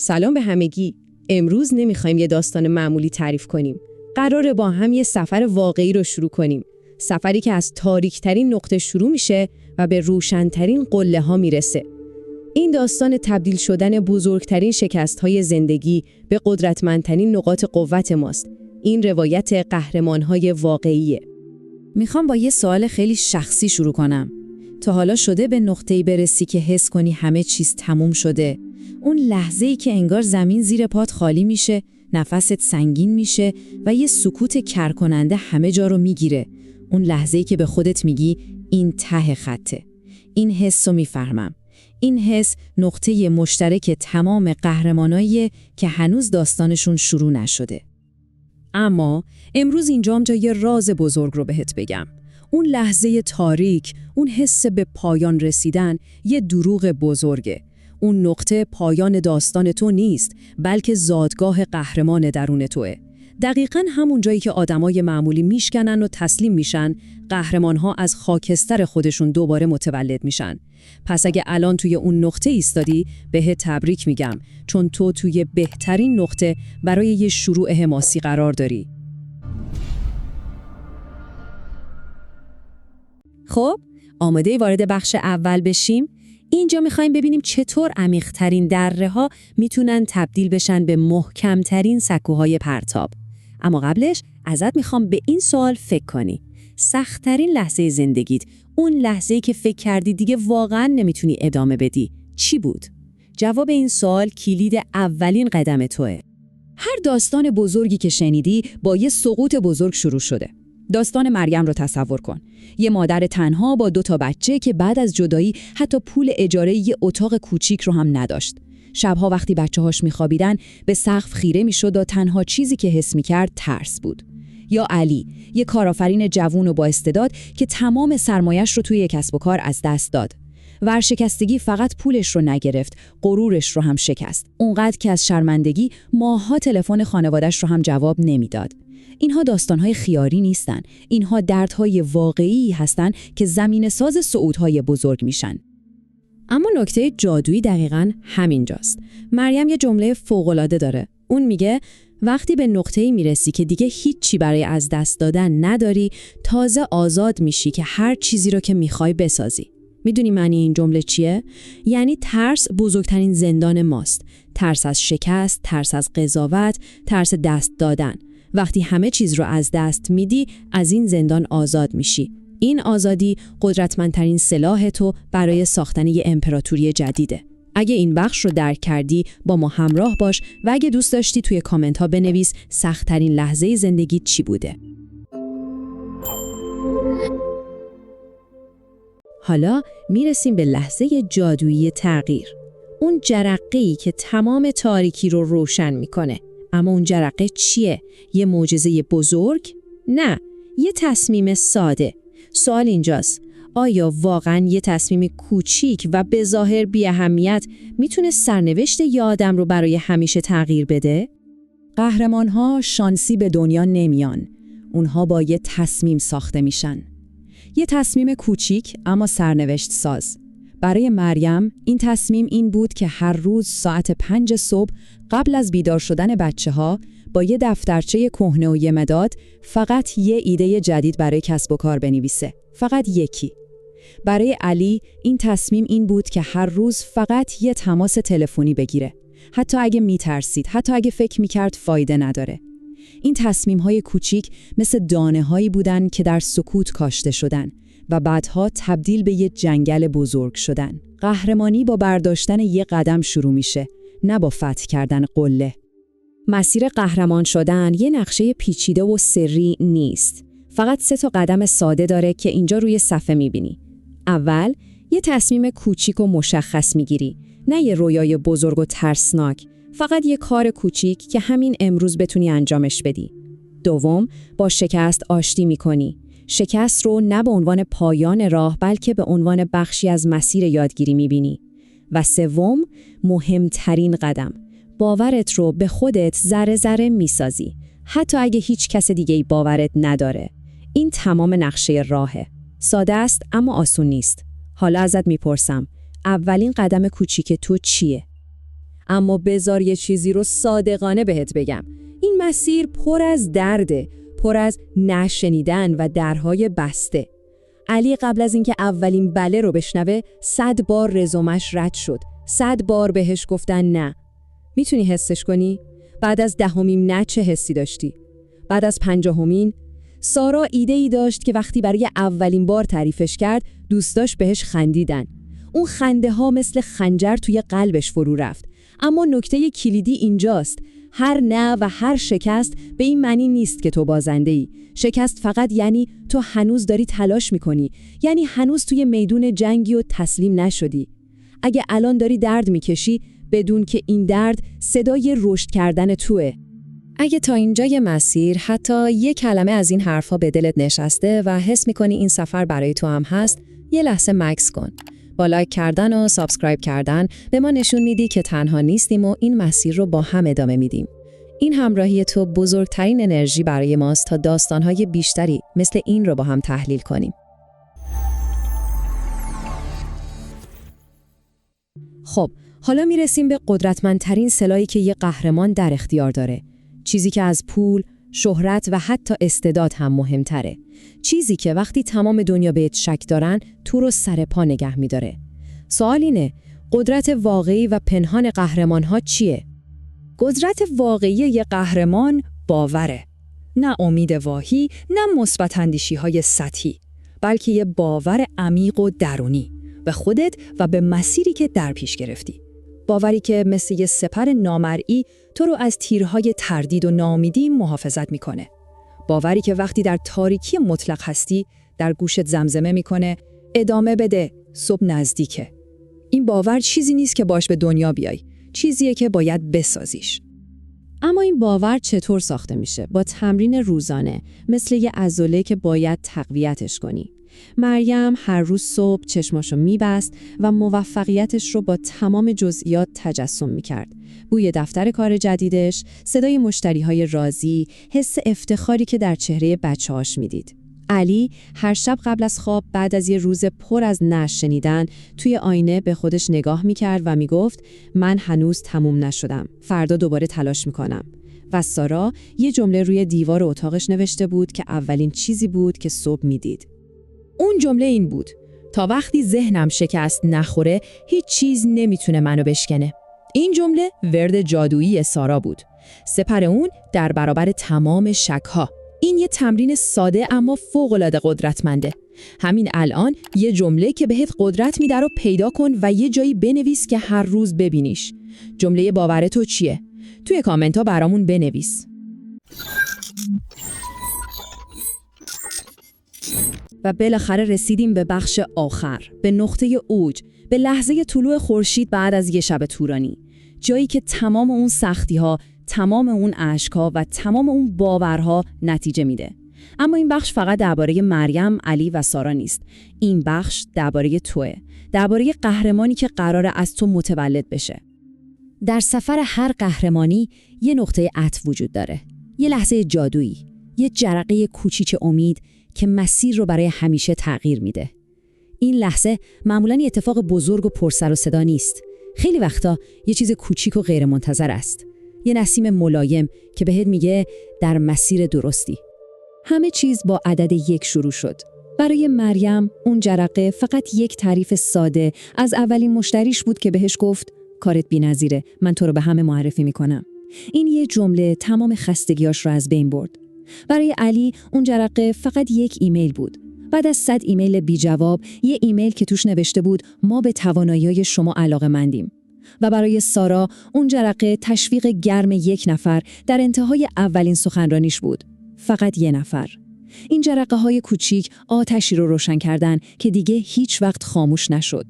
سلام به همگی. امروز نمیخوایم یه داستان معمولی تعریف کنیم. قراره با هم یه سفر واقعی رو شروع کنیم. سفری که از تاریک‌ترین نقطه شروع میشه و به روشن‌ترین قله‌ها میرسه. این داستان تبدیل شدن بزرگترین شکست‌های زندگی به قدرتمندترین نقاط قوت ماست. این روایت قهرمان‌های واقعیه. میخوام با یه سوال خیلی شخصی شروع کنم. تا حالا شده به نقطه‌ای برسی که حس کنی همه چیز تموم شده؟ اون لحظه‌ای که انگار زمین زیر پات خالی میشه، نفست سنگین میشه و یه سکوت کرکننده همه جا رو میگیره. اون لحظه‌ای که به خودت میگی این ته خطه. این حس رو میفهمم. این حس نقطه مشترک تمام قهرماناییه که هنوز داستانشون شروع نشده. اما امروز اینجام تا یه راز بزرگ رو بهت بگم. اون لحظه تاریک، اون حس به پایان رسیدن یه دروغ بزرگه. اون نقطه پایان داستان تو نیست، بلکه زادگاه قهرمان درون توه. دقیقاً همون جایی که آدمای معمولی میشکنن و تسلیم میشن، قهرمان‌ها از خاکستر خودشون دوباره متولد میشن. پس اگه الان توی اون نقطه ایستادی، بهت تبریک میگم، چون تو توی بهترین نقطه برای یه شروع حماسی قرار داری. خب، آماده وارد بخش اول بشیم؟ اینجا میخوایم ببینیم چطور عمیق‌ترین دره‌ها میتونن تبدیل بشن به محکم‌ترین سکوهای پرتاب. اما قبلش ازت میخوام به این سوال فکر کنی. سخت‌ترین لحظه زندگیت، اون لحظه‌ای که فکر کردی دیگه واقعاً نمیتونی ادامه بدی، چی بود؟ جواب این سوال کلید اولین قدم توئه. هر داستان بزرگی که شنیدی با یه سقوط بزرگ شروع شده. داستان مریم رو تصور کن. یه مادر تنها با 2 بچه که بعد از جدایی حتی پول اجاره یه اتاق کوچیک رو هم نداشت. شبها وقتی بچه‌هاش میخوابیدن به سقف خیره میشد و تنها چیزی که حس میکرد ترس بود. یا علی، یه کارآفرین جوون و با استعداد که تمام سرمایه‌اش رو توی کسب و کار از دست داد. ورشکستگی فقط پولش رو نگرفت، غرورش رو هم شکست. اونقدر که از شرمندگی ماه‌ها تلفن خانواده‌اش رو هم جواب نمیداد. اینها داستان‌های خیاری نیستن. اینها دردهای واقعی هستن که زمینه‌ساز صعودهای بزرگ میشن. اما نکته جادویی دقیقاً همینجاست. مریم یه جمله فوق‌العاده داره. اون میگه وقتی به نقطه‌ای میرسی که دیگه هیچی برای از دست دادن نداری، تازه آزاد میشی که هر چیزی رو که میخوای بسازی. میدونی معنی این جمله چیه؟ یعنی ترس بزرگترین زندان ماست. ترس از شکست، ترس از قضاوت، ترس دست دادن. وقتی همه چیز رو از دست میدی، از این زندان آزاد میشی. این آزادی قدرتمندترین سلاح تو برای ساختن یه امپراتوری جدیده. اگه این بخش رو درک کردی، با ما همراه باش و اگه دوست داشتی توی کامنت ها بنویس سخت‌ترین لحظه زندگی چی بوده. حالا میرسیم به لحظه جادویی تغییر. اون جرقه‌ای که تمام تاریکی رو روشن میکنه. اما اون جرقه چیه؟ یه معجزه بزرگ؟ نه، یه تصمیم ساده. سوال اینجاست، آیا واقعاً یه تصمیم کوچیک و به ظاهر بی اهمیت میتونه سرنوشت یه آدم رو برای همیشه تغییر بده؟ قهرمان‌ها شانسی به دنیا نمیان. اونها با یه تصمیم ساخته میشن. یه تصمیم کوچیک اما سرنوشت ساز. برای مریم این تصمیم این بود که هر روز ساعت 5 صبح قبل از بیدار شدن بچه‌ها با یه دفترچه کهنه و یه مداد فقط یه ایده جدید برای کسب و کار بنویسه. فقط یکی. برای علی این تصمیم این بود که هر روز فقط یه تماس تلفنی بگیره. حتی اگه میترسید، حتی اگه فکر میکرد فایده نداره. این تصمیم‌های کوچیک مثل دانه‌هایی بودن که در سکوت کاشته شدن و بعدها تبدیل به یه جنگل بزرگ شدن. قهرمانی با برداشتن یه قدم شروع میشه، نه با فتح کردن قله. مسیر قهرمان شدن یه نقشه پیچیده و سری نیست. فقط 3 قدم ساده داره که اینجا روی صفحه میبینی. اول، یه تصمیم کوچیک و مشخص میگیری، نه یه رویای بزرگ و ترسناک. فقط یه کار کوچیک که همین امروز بتونی انجامش بدی. دوم، با شکست آشتی میکنی. شکست رو نه به عنوان پایان راه بلکه به عنوان بخشی از مسیر یادگیری میبینی. و سوم، مهمترین قدم، باورت رو به خودت ذره ذره میسازی، حتی اگه هیچ کس دیگه‌ای باورت نداره. این تمام نقشه راهه. ساده است اما آسون نیست. حالا ازت میپرسم، اولین قدم کوچیک تو چیه؟ اما بذار یه چیزی رو صادقانه بهت بگم. این مسیر پر از درده، پر از نشنیدن و درهای بسته. علی قبل از اینکه اولین بله رو بشنوه 100 بار رزومش رد شد. 100 بار بهش گفتن نه. میتونی حسش کنی؟ بعد از 10مین نه چه حسی داشتی؟ بعد از 50مین سارا ایده‌ای داشت که وقتی برای اولین بار تعریفش کرد دوستاش بهش خندیدن. اون خنده ها مثل خنجر توی قلبش فرو رفت. اما نکته کلیدی اینجاست. هر نه و هر شکست به این معنی نیست که تو بازنده‌ای. شکست فقط یعنی تو هنوز داری تلاش میکنی. یعنی هنوز توی میدون جنگی و تسلیم نشدی. اگه الان داری درد میکشی، بدون که این درد صدای رشد کردن توئه. اگه تا اینجای مسیر حتی یه کلمه از این حرفا به دلت نشسته و حس میکنی این سفر برای تو هم هست، یه لحظه مکث کن. با لایک کردن و سابسکرایب کردن به ما نشون میدی که تنها نیستیم و این مسیر رو با هم ادامه میدیم. این همراهی تو بزرگترین انرژی برای ماست تا داستانهای بیشتری مثل این رو با هم تحلیل کنیم. خب، حالا میرسیم به قدرتمندترین سلاحی که یه قهرمان در اختیار داره. چیزی که از پول، شهرت و حتی استعداد هم مهمتره. چیزی که وقتی تمام دنیا بهت شک دارن، تو رو سر پا نگه میداره. سوال اینه، قدرت واقعی و پنهان قهرمان‌ها چیه؟ قدرت واقعی یه قهرمان باوره. نه امید واهی، نه مثبت اندیشی‌های سطحی، بلکه یه باور عمیق و درونی به خودت و به مسیری که در پیش گرفتی. باوری که مثل یه سپر نامرئی تو رو از تیرهای تردید و ناامیدی محافظت میکنه. باوری که وقتی در تاریکی مطلق هستی در گوشت زمزمه میکنه ادامه بده، صبح نزدیکه. این باور چیزی نیست که باش به دنیا بیای، چیزیه که باید بسازیش. اما این باور چطور ساخته میشه؟ با تمرین روزانه، مثل یه عضله که باید تقویتش کنی. مریم هر روز صبح چشماشو میبست و موفقیتش رو با تمام جزئیات تجسم میکرد. بوی دفتر کار جدیدش، صدای مشتریهای راضی، حس افتخاری که در چهره بچه‌هاش میدید. علی هر شب قبل از خواب بعد از یه روز پر از نشنیدن شنیدن توی آینه به خودش نگاه میکرد و میگفت من هنوز تموم نشدم. فردا دوباره تلاش میکنم. و سارا یه جمله روی دیوار اتاقش نوشته بود که اولین چیزی بود که صبح میدید. اون جمله این بود: تا وقتی ذهنم شکست نخوره هیچ چیز نمیتونه منو بشکنه. این جمله ورد جادویی سارا بود. سپر اون در برابر تمام شک‌ها. این یه تمرین ساده اما فوق‌العاده قدرتمنده. همین الان یه جمله که بهت قدرت میده رو پیدا کن و یه جایی بنویس که هر روز ببینیش. جمله باور تو چیه؟ توی کامنت ها برامون بنویس. و بالاخره رسیدیم به بخش آخر، به نقطه اوج، به لحظه طلوع خورشید بعد از یه شب طولانی. جایی که تمام اون سختی‌ها، تمام اون اشک‌ها و تمام اون باورها نتیجه میده. اما این بخش فقط درباره مریم، علی و سارا نیست. این بخش درباره توئه، درباره قهرمانی که قراره از تو متولد بشه. در سفر هر قهرمانی یه نقطه عطف وجود داره. یه لحظه جادویی، یه جرقه کوچیک امید که مسیر رو برای همیشه تغییر میده. این لحظه معمولاً یه اتفاق بزرگ و پرسر و صدا نیست. خیلی وقتا یه چیز کوچیک و غیر منتظر است. یه نسیم ملایم که بهت میگه در مسیر درستی. همه چیز با عدد 1 شروع شد. برای مریم اون جرقه فقط یک تعریف ساده از اولین مشتریش بود که بهش گفت کارت بی‌نظیره، من تو رو به همه معرفی میکنم. این یه جمله تمام خستگیاش رو از بین برد. برای علی اون جرقه فقط یک ایمیل بود. بعد از 100 ایمیل بی جواب، یه ایمیل که توش نوشته بود ما به توانایی‌های شما علاقه‌مندیم. و برای سارا اون جرقه تشویق گرم یک نفر در انتهای اولین سخنرانیش بود. فقط یه نفر. این جرقه‌های کوچیک آتشی رو روشن کردن که دیگه هیچ وقت خاموش نشد.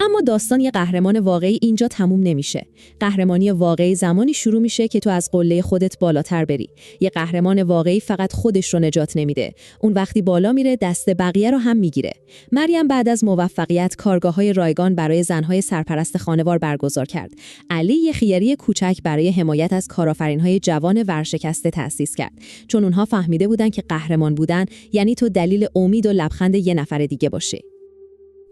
اما داستان یه قهرمان واقعی اینجا تموم نمیشه. قهرمانی واقعی زمانی شروع میشه که تو از قله خودت بالاتر بری. یه قهرمان واقعی فقط خودش رو نجات نمیده. اون وقتی بالا میره دست بقیه رو هم میگیره. مریم بعد از موفقیت کارگاه‌های رایگان برای زن‌های سرپرست خانوار برگزار کرد. علی یه خیریه کوچک برای حمایت از کارآفرین‌های جوان ورشکسته تأسیس کرد. چون اونها فهمیده بودن که قهرمان بودن یعنی تو دلیل امید و لبخند یه نفر دیگه باشی.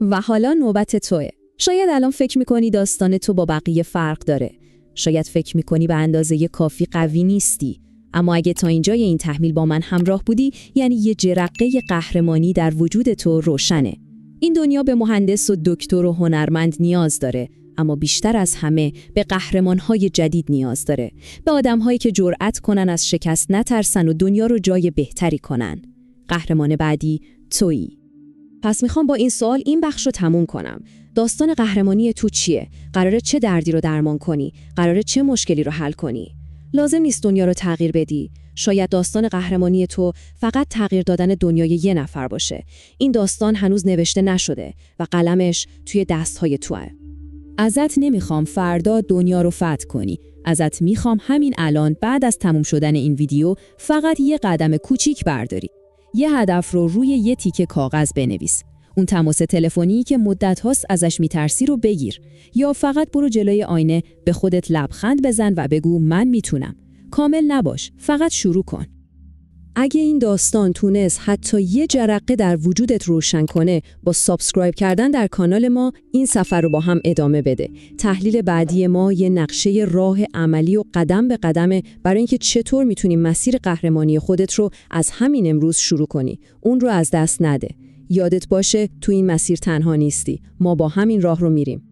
و حالا نوبت توئه. شاید الان فکر میکنی داستان تو با بقیه فرق داره. شاید فکر میکنی به اندازه کافی قوی نیستی. اما اگه تا اینجای این تحمیل با من همراه بودی، یعنی یه جرقه قهرمانی در وجود تو روشنه. این دنیا به مهندس و دکتر و هنرمند نیاز داره، اما بیشتر از همه به قهرمان‌های جدید نیاز داره. به آدم‌هایی که جرأت کنن از شکست نترسن و دنیا رو جای بهتری کنن. قهرمان بعدی تویی. پس میخوام با این سوال این بخش رو تموم کنم. داستان قهرمانی تو چیه؟ قراره چه دردی رو درمان کنی؟ قراره چه مشکلی رو حل کنی؟ لازم نیست دنیا رو تغییر بدی. شاید داستان قهرمانی تو فقط تغییر دادن دنیای یه نفر باشه. این داستان هنوز نوشته نشده و قلمش توی دست‌های توئه. ازت نمیخوام فردا دنیا رو فتح کنی. ازت میخوام همین الان بعد از تموم شدن این ویدیو فقط یه قدم کوچیک برداری. یه هدف رو روی یه تیکه کاغذ بنویس. اون تماس تلفنی که مدت هاست ازش میترسی رو بگیر. یا فقط برو جلوی آینه، به خودت لبخند بزن و بگو من میتونم. کامل نباش، فقط شروع کن. اگه این داستان تونست حتی یه جرقه در وجودت روشن کنه، با سابسکرایب کردن در کانال ما این سفر رو با هم ادامه بده. تحلیل بعدی ما یه نقشه راه عملی و قدم به قدمه برای اینکه چطور میتونی مسیر قهرمانی خودت رو از همین امروز شروع کنی. اون رو از دست نده. یادت باشه تو این مسیر تنها نیستی. ما با همین راه رو میریم.